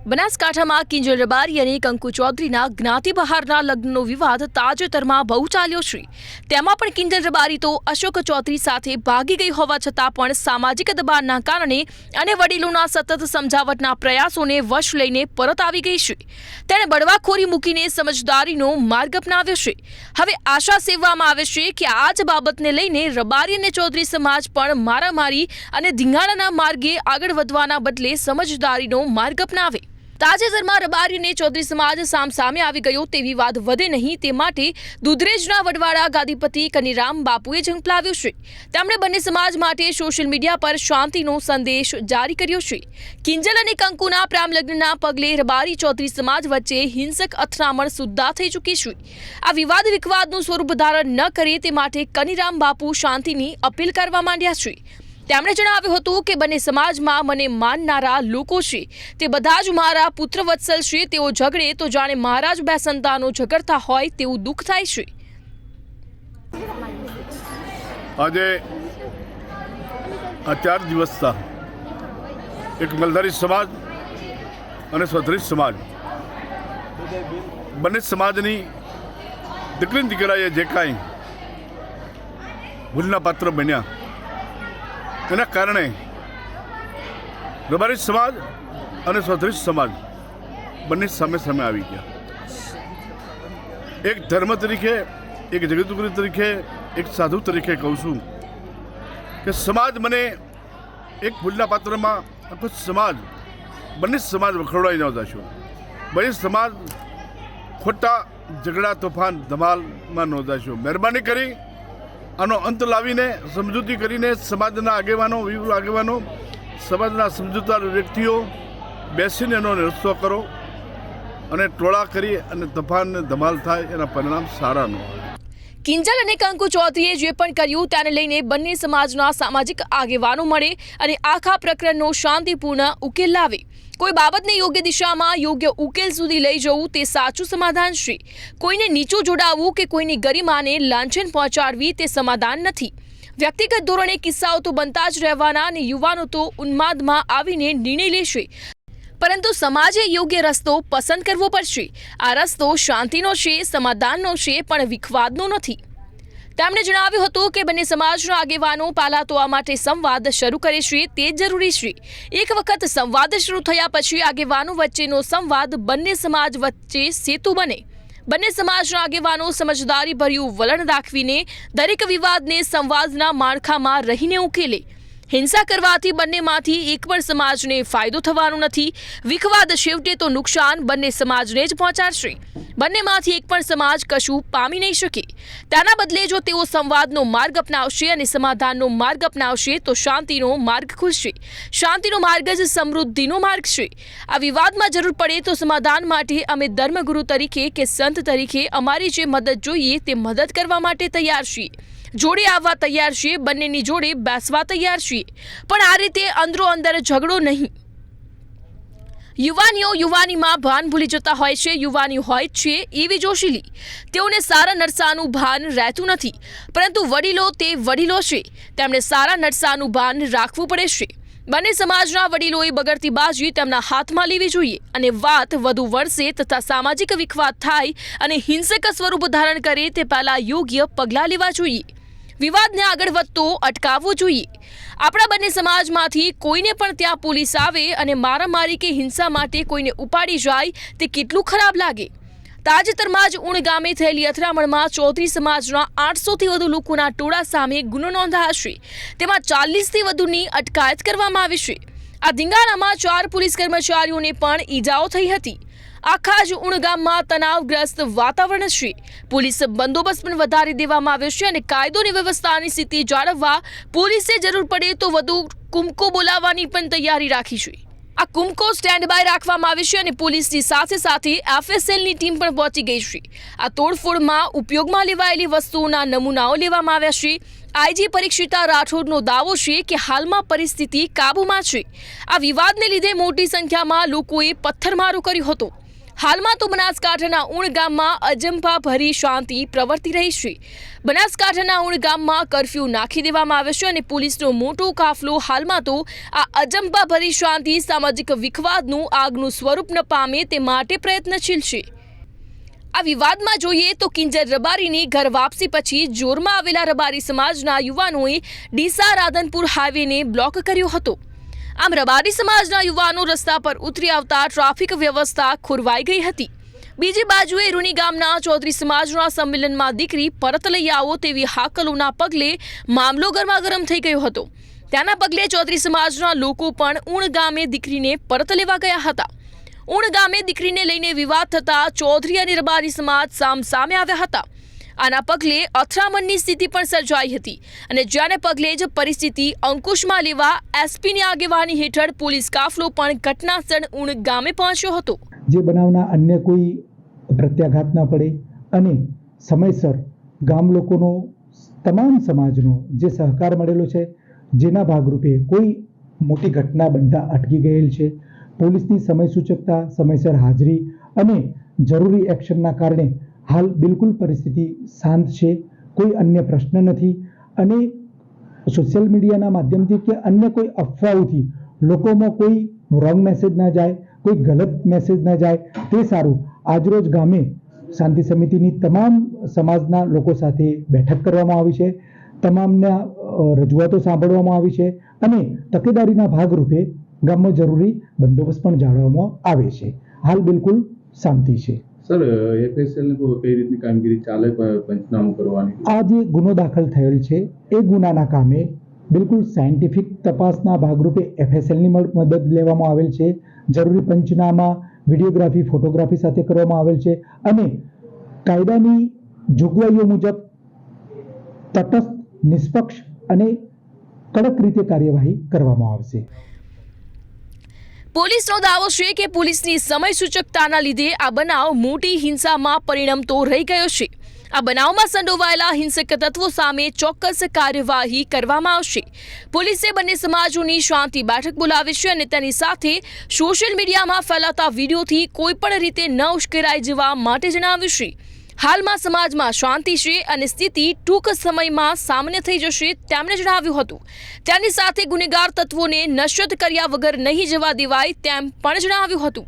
બનાસકાંઠામાં કિંજલ રબારી અને કંકુ ચૌધરીના જ્ઞાતિ બહારના લગ્નનો વિવાદ તાજેતરમાં બહુ ચાલ્યો છે। તેમાં પણ કિંજલ રબારી તો અશોક ચૌધરી સાથે ભાગી ગઈ હોવા છતાં પણ સામાજિક દબાણના કારણે અને વડીલોના સતત સમજાવટના પ્રયાસોને વશ લઈને પરત આવી ગઈ છે। તેણે બળવાખોરી મૂકીને સમજદારીનો માર્ગ અપનાવ્યો છે। હવે આશા સેવવામાં આવે છે કે આ જ બાબતને લઈને રબારી અને ચૌધરી સમાજ પણ મારામારી અને ધીંગાણાના માર્ગે આગળ વધવાના બદલે સમજદારીનો માર્ગ અપનાવે। તાજેતરમાં રબારી અને ચૌધરી સમાજ સામસામે આવી ગયો તે વિવાદ વધે નહીં તે માટે દુધરેજના વડવાડા ગાદીપતિ કનીરામ બાપુએ ઝંપલાવ્યું છે। તેમણે બંને સમાજ માટે સોશિયલ મીડિયા પર શાંતિનો સંદેશ જારી કર્યો છે। કિંજલ અને કંકુના પ્રેમ લગ્નના પગલે રબારી ચૌધરી સમાજ વચ્ચે હિંસક અથડામણ સુદ્ધા થઈ ચૂકી છે। આ વિવાદનું સ્વરૂપ ધારણ ન કરે તે માટે કનીરામ બાપુ શાંતિની અપીલ કરવા માંડ્યા છે। તેમણે જણાવ્યું હતું કે બંને સમાજમાં મને માનનારા લોકો છે તે બધા જ મારા પુત્ર વત્સલ છે। તેઓ ઝઘડે તો જાણે મહારાજ બે સંતાનો ઝઘડતા હોય તેવું દુઃખ થાય છે। આજે આ 4 દિવસથી એક મલધારી સમાજ અને ચૌધરી સમાજ બંને સમાજની દીકરી દીકરાએ જે કાંઈ ભૂલના પાત્ર બન્યા એના કારણે રબારી સમાજ અને ચૌધરી સમાજ બંને સામે સામે આવી ગયા। એક ધર્મ તરીકે, એક જગતગુરુ તરીકે, એક સાધુ તરીકે કહું છું કે સમાજ મને એક ભૂલના પાત્રમાં આખો સમાજ બંને સમાજ વખોડાઈ ન જશો। બંને સમાજ ખોટા ઝઘડા તોફાન ધમાલમાં ન જશો। મહેરબાની કરી આનો અંત લાવીને સમજૂતી કરીને સમાજના આગેવાનો સમાજના સમજૂતદાર વ્યક્તિઓ બેસીને એનો રસ્તો કરો અને ટોળા કરી અને તોફાન ધમાલ થાય એના પરિણામ સારા ન હોય। કિંજલ અને કંકુ ચૌધરીએ જે પણ કર્યું તેને લઈને બંને સમાજના સામાજિક આગેવાનો મળે અને આખા પ્રકરણનો શાંતિપૂર્ણ ઉકેલ લાવે। કોઈ બાબતને યોગ્ય દિશામાં યોગ્ય ઉકેલ સુધી લઈ જવું તે સાચું સમાધાન છે। કોઈને નીચું જોડાવવું કે કોઈની ગરિમાને લાંછન પહોંચાડવી તે સમાધાન નથી। વ્યક્તિગત ધોરણે કિસ્સાઓ તો બનતા જ રહેવાના અને યુવાનો તો ઉન્માદમાં આવીને નિર્ણય લેશે, પરંતુ સમાજે યોગ્ય રસ્તો પસંદ કરવો પડશે। આ રસ્તો શાંતિનો છે, સમાધાનનો છે, પણ વિખવાદનો નથી। તેમણે જણાવ્યું હતું કે બંને સમાજના આગેવાનો પહેલા તો આ માટે સંવાદ શરૂ કરે છે તે જરૂરી છે। એક વખત સંવાદ શરૂ થયા પછી આગેવાનો વચ્ચેનો સંવાદ બંને સમાજ વચ્ચે સેતુ બને। બંને સમાજના આગેવાનો સમજદારીભર્યું વલણ દાખવીને દરેક વિવાદને સંવાદના માળખામાં રહીને ઉકેલે। હિંસા કરવાથી બંનેમાંથી એક પણ સમાજને ફાયદો થવાનો નથી। વિખવાદ છેવટે તો નુકસાન બંને સમાજને જ પહોંચાડશે। બંનેમાંથી એક પણ સમાજ કશું પામી નહીં શકે। તેના બદલે જો તેઓ સંવાદનો માર્ગ અપનાવશે અને સમાધાનનો માર્ગ અપનાવશે તો શાંતિનો માર્ગ ખુલશે। શાંતિનો માર્ગ જ સમૃદ્ધિનો માર્ગ છે। આ વિવાદમાં જરૂર પડે તો સમાધાન માટે અમે ધર્મગુરુ તરીકે કે સંત તરીકે અમારી જે મદદ જોઈએ તે મદદ કરવા માટે તૈયાર છીએ। જોડે આવવા તૈયાર છીએ, બંનેની જોડે બેસવા તૈયાર છીએ, પણ આ રીતે અંદરો અંદર ઝઘડો નહીં। યુવાનીઓ યુવાનીમાં ભાન ભૂલી જતા હોય છે। યુવાની હોય છે એવી જોશીલી, તેઓને સારા નરસાનું ભાન રહેતું નથી, પરંતુ વડીલો તે વડીલો છે, તેમણે સારા નરસાનું ભાન રાખવું પડે છે। બંને સમાજના વડીલોએ બગડતી બાજી તેમના હાથમાં લેવી જોઈએ અને વાત વધુ વણસે તથા સામાજિક વિખવાદ થાય અને હિંસક સ્વરૂપ ધારણ કરે તે પહેલા યોગ્ય પગલાં લેવા જોઈએ। વિવાદને આગળ વધતો અટકાવવો જોઈએ। આપણા બંને સમાજમાંથી કોઈને પણ ત્યાં પોલીસ આવે અને મારામારી કે હિંસા માટે કોઈને ઉપાડી જાય તે કેટલું ખરાબ લાગે। તાજેતરમાં જ ઉણ ગામે થયેલી અથડામણમાં ચૌધરી સમાજના 800થી વધુ લોકોના ટોળા સામે ગુનો નોંધાયો છે। તેમાં 40થી વધુની અટકાયત કરવામાં આવી છે। આ ધીંગાણામાં 4 પોલીસ કર્મચારીઓને પણ ઈજાઓ થઈ હતી। આખા જ ઉણ ગામમાં તણાવગ્રસ્ત વાતાવરણ છે। પોલીસ બંદોબસ્ત પણ વધારી દેવામાં આવ્યો છે અને કાયદો અને વ્યવસ્થાની સ્થિતિ જાળવવા પોલીસે જરૂર પડે તો વધુ કુમકો બોલાવવાની પણ તૈયારી રાખી છે। આ કુમકો સ્ટેન્ડ બાય રાખવામાં આવી છે અને પોલીસની સાથે સાથે FSLની ટીમ પણ પહોંચી ગઈ છે। આ તોડફોડમાં ઉપયોગમાં લેવાયેલી વસ્તુઓના નમૂનાઓ લેવામાં આવ્યા છે। આઈજી પરીક્ષિતા રાઠોડનો દાવો છે કે હાલમાં પરિસ્થિતિ કાબૂમાં છે। આ વિવાદને લીધે મોટી સંખ્યામાં લોકોએ પથ્થરમારો કર્યો હતો। હાલમાં તો બનાસકાંઠાના ઉણ ગામમાં અજંપા ભરી શાંતિ પ્રવર્તી રહી છે. બનાસકાંઠાના ઉણ ગામમાં કર્ફ્યુ નાખી દેવામાં આવ્યો છે અને પોલીસનો મોટો કાફલો હાલમાં તો આ અજંપા ભરી શાંતિ સામાજિક વિખવાદનું આગનું સ્વરૂપ ન પામે તે માટે પ્રયત્નશીલ છે. આ વિવાદમાં જોઈએ તો કિંજર રબારીની ઘર વાપસી પછી જોરમાં આવેલા રબારી સમાજના યુવાનોએ ડીસા રાધનપુર હાઈવેને બ્લોક કર્યો હતો. આમ રબારી સમાજના યુવાનો રસ્તા પર ઉતરી આવતા ટ્રાફિક વ્યવસ્થા ખોરવાઈ ગઈ હતી. બીજી બાજુએ રૂની ગામના ચૌધરી સમાજના સંમેલનમાં દીકરી પરત લઈ આવો તેવી હાકલોના પગલે મામલો ગરમાગરમ થઈ ગયો હતો. તેના પગલે ચૌધરી સમાજના લોકો પણ ઉણ ગામે દીકરીને પરત લેવા ગયા હતા. ઉણ ગામે દીકરીને લઈને વિવાદ થતા ચૌધરી અને રબારી સમાજ સામસામે આવ્યા હતા. આના પગલે અથડામણની સ્થિતિ પણ સર્જાઈ હતી અને જેને પગલે જ પરિસ્થિતિ અંકુશમાં લેવા એસપીની આગેવાની હેઠળ પોલીસ કાફલો પણ ઘટનાસ્થળ ઉણ ગામે પહોંચ્યો હતો. જે બનાવના અન્ય કોઈ પ્રત્યાઘાત ન પડે અને સમયસર ગામ લોકોનો તમામ સમાજનો જે સહકાર મળેલો છે, જેના ભાગરૂપે કોઈ મોટી ઘટના બનતા અટકી ગયેલ છે. પોલીસની સમય સૂચકતા, સમયસર હાજરી અને જરૂરી એક્શનના કારણે હાલ બિલકુલ પરિસ્થિતિ શાંત છે. કોઈ અન્ય પ્રશ્ન નથી અને સોશિયલ મીડિયાના માધ્યમથી કે અન્ય કોઈ અફવાઓથી લોકોમાં કોઈ રોંગ મેસેજ ના જાય, કોઈ ગલત મેસેજ ના જાય તે સારું. આજરોજ ગામે શાંતિ સમિતિની તમામ સમાજના લોકો સાથે બેઠક કરવામાં આવી છે. તમામના રજૂઆતો સાંભળવામાં આવી છે અને તકેદારીના ભાગરૂપે ગામમાં જરૂરી બંદોબસ્ત પણ જાળવવામાં આવે છે. હાલ બિલકુલ શાંતિ છે. સર, એફએસએલ કઈ રીતની કામગીરી ચાલે પંચનામું કરવાની? આ જે ગુનો દાખલ થયેલ છે એ ગુનાના કામે બિલકુલ સાયન્ટિફિક તપાસના ભાગરૂપે એફએસએલની મદદ લેવામાં આવેલ છે. જરૂરી પંચનામા વિડીયોગ્રાફી, ફોટોગ્રાફી સાથે કરવામાં આવેલ છે અને કાયદાની જોગવાઈઓ મુજબ તટસ્થ, નિષ્પક્ષ અને કડક રીતે કાર્યવાહી કરવામાં આવશે. પોલીસનો દાવો છે કે પોલીસની સમય સૂચકતાના લીધે આ બનાવ મોટી હિંસામાં પરિણમતો રહી ગયો છે. આ બનાવમાં સંડોવાયેલા હિંસક તત્વો સામે ચોક્કસ કાર્યવાહી કરવામાં આવશે. પોલીસે બંને સમાજોની શાંતિ બેઠક બોલાવી છે અને તેની સાથે સોશિયલ મીડિયામાં ફેલાતા વિડીયોથી કોઈ પણ રીતે ન ઉશ્કેરાઈ જવા માટે જણાવ્યું છે. હાલમાં સમાજમાં શાંતિ છે અને સ્થિતિ ટૂંક સમયમાં સામાન્ય થઈ જશે તેમણે જણાવ્યું હતું. તેની સાથે ગુનેગાર તત્વોને નશ્વત કર્યા વગર નહીં જવા દેવાય તેમ પણ જણાવ્યું હતું.